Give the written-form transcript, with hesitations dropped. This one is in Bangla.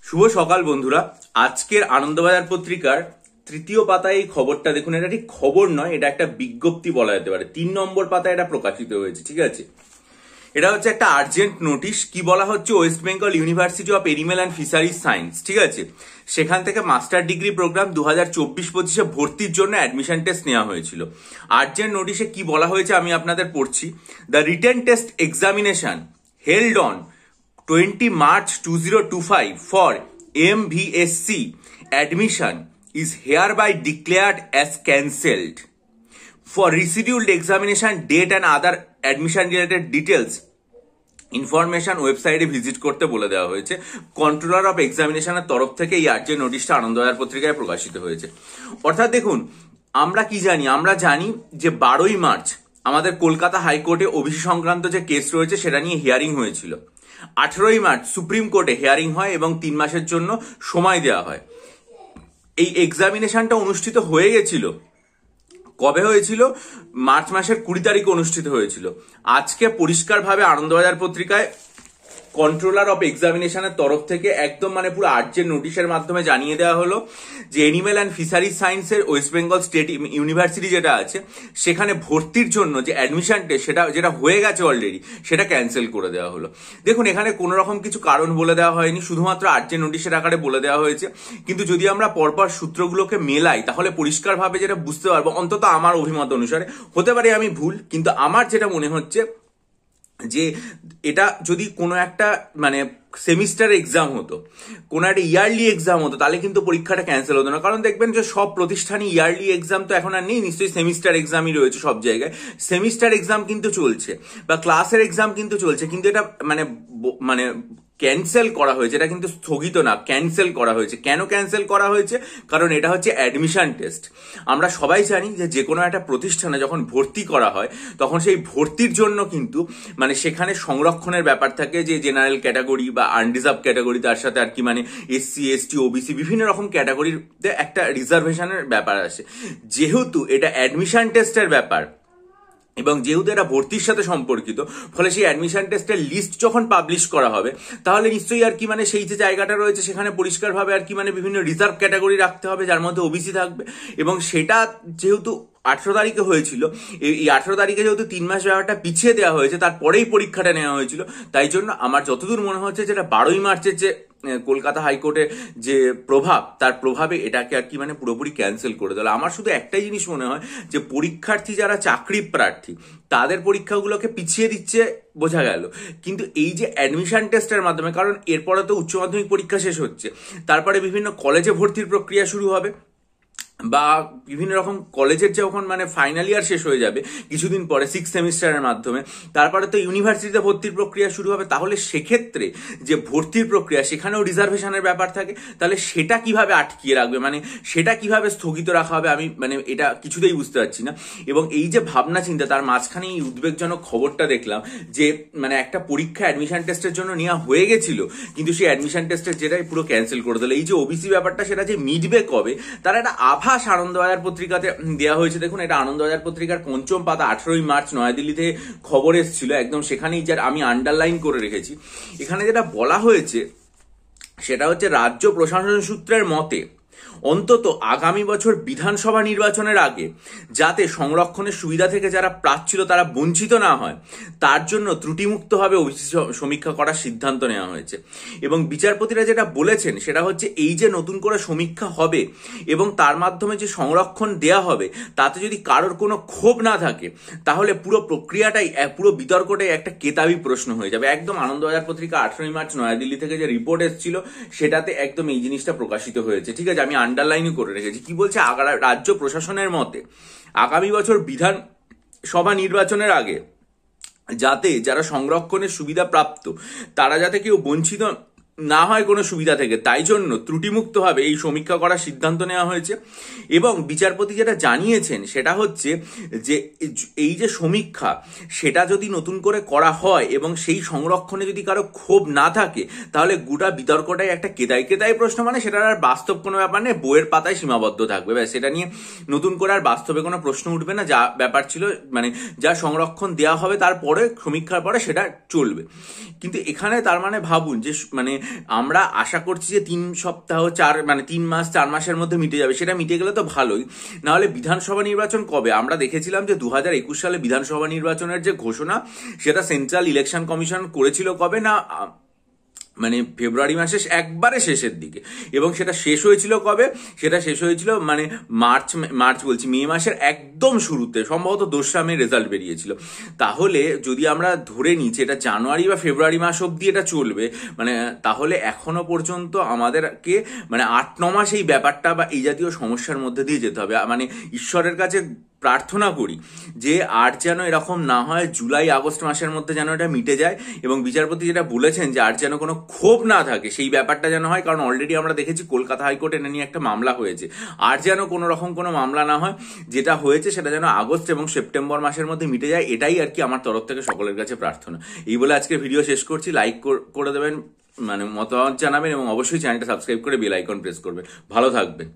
শুভ সকাল বন্ধুরা। আজকের আনন্দবাজার পত্রিকার তৃতীয় পাতায় এই খবরটা দেখুন। এটা ঠিক খবর নয়, এটা একটা বিজ্ঞপ্তি বলা যেতে পারে। 3 নম্বর পাতায় এটা প্রকাশিত হয়েছে। ঠিক আছে, এটা হচ্ছে একটা আর্জেন্ট নোটিশ। কি বলা হচ্ছে, West Bengal university of animal and fisheries science, ঠিক আছে, সেখান থেকে মাস্টার ডিগ্রি প্রোগ্রাম 2024-25 ভর্তির জন্য অ্যাডমিশন টেস্ট নেওয়া হয়েছিল। আর্জেন্ট নোটিশে কি বলা হয়েছে আমি আপনাদের পড়ছি। The written test examination held on 20 March 2025 for MVSC admission is hereby declared as cancelled. For rescheduled examination date and other admission related details information ওয়েবসাইটে ভিজিট করতে বলে দেওয়া হয়েছে। কন্ট্রোলার অফ এক্সামিনেশনের তরফ থেকে এই আর্জেন্ট নোটিশটা আনন্দবাজার পত্রিকায় প্রকাশিত হয়েছে। অর্থাৎ দেখুন, আমরা কি জানি, আমরা জানি যে 12ই মার্চ আমাদের কলকাতা হাইকোর্টে ওবিসি সংক্রান্ত যে কেস রয়েছে সেটা নিয়ে হিয়ারিং হয়েছিল। 18ই মার্চ সুপ্রিম কোর্টে হিয়ারিং হয় এবং 3 মাসের জন্য সময় দেওয়া হয়। এই এক্সামিনেশনটা অনুষ্ঠিত হয়ে গেছিল, কবে হয়েছিল? মার্চ মাসের 20 তারিখে অনুষ্ঠিত হয়েছিল। আজকে পরিষ্কারভাবে আনন্দবাজার পত্রিকায় কন্ট্রোলার অফ এক্সামিনেশনের তরফ থেকে একদম পুরো আর্জেন্ট নোটিশের মাধ্যমে জানিয়ে দেওয়া হলো যে এনিম্যাল অ্যান্ড ফিশারিজ সায়েন্সের ওয়েস্ট বেঙ্গল স্টেট ইউনিভার্সিটি যেটা আছে সেখানে ভর্তির জন্য যে অ্যাডমিশন টেস্ট যেটা হয়ে গেছে অলরেডি, সেটা ক্যান্সেল করে দেওয়া হলো। দেখুন, এখানে কোনো রকম কিছু কারণ বলে দেওয়া হয়নি, শুধুমাত্র আর্জেন্ট নোটিশের আকারে বলে দেওয়া হয়েছে। কিন্তু যদি আমরা পরপর সূত্রগুলোকে মেলাই তাহলে পরিষ্কারভাবে যেটা বুঝতে পারবো, অন্তত আমার অভিমত অনুসারে, হতে পারে আমি ভুল, কিন্তু আমার যেটা মনে হচ্ছে যে এটা যদি কোনো একটা সেমিস্টার এক্সাম হতো, কোনো একটা ইয়ারলি এক্সাম হতো, তাহলে কিন্তু পরীক্ষাটা ক্যান্সেল হতো না। কারণ দেখবেন যে সব প্রতিষ্ঠানই ইয়ারলি এক্সাম তো এখন আর নেই, নিশ্চয়ই সেমিস্টার এক্সামই রয়েছে সব জায়গায়। সেমিস্টার এক্সাম কিন্তু চলছে বা ক্লাসের এক্সাম কিন্তু চলছে, কিন্তু এটা ক্যান্সেল করা হয়েছে, এটা কিন্তু স্থগিত না, ক্যান্সেল করা হয়েছে। কেন ক্যান্সেল করা হয়েছে? কারণ এটা হচ্ছে অ্যাডমিশন টেস্ট। আমরা সবাই জানি যে কোনো একটা প্রতিষ্ঠানে যখন ভর্তি করা হয় তখন সেই ভর্তির জন্য কিন্তু সেখানে সংরক্ষণের ব্যাপার থাকে, যে জেনারেল ক্যাটাগরি বা আনরিজার্ভ ক্যাটাগরি, তার সাথে আর কি এসসি এসটি ওবিসি বিভিন্ন রকম ক্যাটাগরিতে একটা রিজার্ভেশনের ব্যাপার আসে। যেহেতু এটা অ্যাডমিশন টেস্টের ব্যাপার এবং যেহেতু এটা ভর্তির সাথে সম্পর্কিত, ফলে সেই অ্যাডমিশন টেস্টের লিস্ট যখন পাবলিশ করা হবে তাহলে নিশ্চয়ই আর কি সেই যে জায়গাটা রয়েছে সেখানে পরিষ্কারভাবে আর কি বিভিন্ন রিজার্ভ ক্যাটাগরি রাখতে হবে, যার মধ্যে ওবিসি থাকবে। এবং সেটা যেহেতু 18 তারিখে হয়েছিল, এই 18 তারিখে যেহেতু 3 মাস ব্যাপারটা পিছিয়ে দেওয়া হয়েছে, তারপরেই পরীক্ষাটা নেওয়া হয়েছিল, তাই জন্য আমার যতদূর মনে হচ্ছে যেটা 12ই মার্চের যে কলকাতা হাইকোর্টের যে প্রভাব, তার প্রভাবে এটাকে আর কি পুরোপুরি ক্যান্সেল করে দিল। আমার শুধু একটাই জিনিস মনে হয় যে পরীক্ষার্থী যারা চাকরি প্রার্থী তাদের পরীক্ষাগুলোকে পিছিয়ে দিচ্ছে বোঝা গেল, কিন্তু এই যে অ্যাডমিশন টেস্টের মাধ্যমে, কারণ এরপরে তো উচ্চ মাধ্যমিক পরীক্ষা শেষ হচ্ছে, তারপরে বিভিন্ন কলেজে ভর্তির প্রক্রিয়া শুরু হবে বা বিভিন্ন রকম কলেজের যখন ফাইনাল ইয়ার শেষ হয়ে যাবে কিছুদিন পরে 6 সেমিস্টারের মাধ্যমে, তারপরে তো ইউনিভার্সিটিতে ভর্তির প্রক্রিয়া শুরু হবে। তাহলে সেক্ষেত্রে যে ভর্তির প্রক্রিয়া সেখানেও রিজার্ভেশনের ব্যাপার থাকে, তাহলে সেটা কিভাবে আটকিয়ে রাখবে, সেটা কিভাবে স্থগিত রাখা হবে, আমি এটা কিছুতেই বুঝতে পারছি না। এবং এই যে ভাবনা চিন্তা, তার মাঝখানে এই উদ্বেগজনক খবরটা দেখলাম যে একটা পরীক্ষা অ্যাডমিশন টেস্টের জন্য নেওয়া হয়ে গেছিল, কিন্তু সেই অ্যাডমিশন টেস্টের যেটাই পুরো ক্যান্সেল করে দিল। এই যে ওবিসি ব্যাপারটা সেটা যে মিটবে কবে, তার একটা আভাস আনন্দবাজার পত্রিকাতে দেওয়া হয়েছে। দেখুন, এটা আনন্দবাজার পত্রিকার 5ম পাতা, 18ই মার্চ নয়াদিল্লি থেকে খবর এসেছিল, একদম সেখানেই যার আমি আন্ডারলাইন করে রেখেছি। এখানে যেটা বলা হয়েছে সেটা হচ্ছে রাজ্য প্রশাসন সূত্রের মতে অন্তত আগামী বছর বিধানসভা নির্বাচনের আগে যাতে সংরক্ষণের সুবিধা থেকে যারা প্রার্থী ছিল তারা বঞ্চিত না হয়, তার জন্য ত্রুটিমুক্তভাবে ওবিসি সমীক্ষা করার সিদ্ধান্ত নেওয়া হয়েছে। এবং বিচারপতিরা যেটা বলেছেন সেটা হচ্ছে এই যে নতুন করে সমীক্ষা হবে এবং তার মাধ্যমে যে সংরক্ষণ দেয়া হবে, তাতে যদি কারোর কোনো ক্ষোভ না থাকে তাহলে পুরো প্রক্রিয়াটাই, পুরো বিতর্কটাই একটা কেতাবি প্রশ্ন হয়ে যাবে। একদম আনন্দবাজার পত্রিকা 18ই মার্চ নয়াদিল্লি থেকে যে রিপোর্ট এসেছিল সেটাতে একদম এই জিনিসটা প্রকাশিত হয়েছে। ঠিক আছে, আমি আন্ডারলাইন করে রেখেছি। কি বলছে, রাজ্য প্রশাসনের মতে আগামী বছর বিধানসভা নির্বাচনের আগে যাতে যারা সংরক্ষণের সুবিধা প্রাপ্ত তারা যাতে কেউ বঞ্চিত না হয় কোনো সুবিধা থেকে, তাই জন্য ত্রুটিমুক্তভাবে এই সমীক্ষা করার সিদ্ধান্ত নেওয়া হয়েছে। এবং বিচারপতি যেটা জানিয়েছেন সেটা হচ্ছে যে এই যে সমীক্ষা সেটা যদি নতুন করে করা হয় এবং সেই সংরক্ষণে যদি কারো ক্ষোভ না থাকে তাহলে গোটা বিতর্কটাই একটা কেতাই প্রশ্ন, সেটার আর বাস্তব কোনো ব্যাপার নেই, বইয়ের পাতায় সীমাবদ্ধ থাকবে, সেটা নিয়ে নতুন করে আর বাস্তবে কোনো প্রশ্ন উঠবে না। যা ব্যাপার ছিল যা সংরক্ষণ দেওয়া হবে তারপরে সমীক্ষার পরে সেটা চলবে। কিন্তু এখানে তার ভাবুন যে আমরা আশা করছি যে 3 সপ্তাহ 3 মাস 4 মাসের মধ্যে মিটে যাবে, সেটা মিটে গেলে তো ভালোই। নাহলে বিধানসভা নির্বাচন কবে? আমরা দেখেছিলাম যে 2021 সালে বিধানসভা নির্বাচনের যে ঘোষণা সেটা সেন্ট্রাল ইলেকশন কমিশন করেছিল কবে না, মানে ফেব্রুয়ারি মাসের একবারে শেষের দিকে, এবং সেটা শেষ হয়েছিল কবে? সেটা শেষ হয়েছিল মানে মে মাসের একদম শুরুতে, সম্ভবত 2রা মে রেজাল্ট বেরিয়েছিল। তাহলে যদি আমরা ধরে নিচ্ছি এটা জানুয়ারি বা ফেব্রুয়ারি মাস অব্দি এটা চলবে, মানে তাহলে এখনো পর্যন্ত আমাদেরকে মানে 8-9 মাস এই ব্যাপারটা বা এই জাতীয় সমস্যার মধ্যে দিয়ে যেতে হবে। মানে ঈশ্বরের কাছে প্রার্থনা করি যে আর যেন এরকম না হয়, জুলাই আগস্ট মাসের মধ্যে যেন এটা মিটে যায়, এবং বিচারপতি যেটা বলেছেন যে আর যেন কোনো ক্ষোভ না থাকে সেই ব্যাপারটা যেন হয়, কারণ অলরেডি আমরা দেখেছি কলকাতা হাইকোর্টে এটা নিয়ে একটা মামলা হয়েছে। আর যেন কোনো রকম কোনো মামলা না হয়, যেটা হয়েছে সেটা যেন আগস্ট এবং সেপ্টেম্বর মাসের মধ্যে মিটে যায়, এটাই আর কি আমার তরফ থেকে সকলের কাছে প্রার্থনা। এই বলে আজকে ভিডিও শেষ করছি। লাইক করে দেবেন, মানে মতামত জানাবেন, এবং অবশ্যই চ্যানেলটা সাবস্ক্রাইব করে বেল আইকন প্রেস করবেন। ভালো থাকবেন।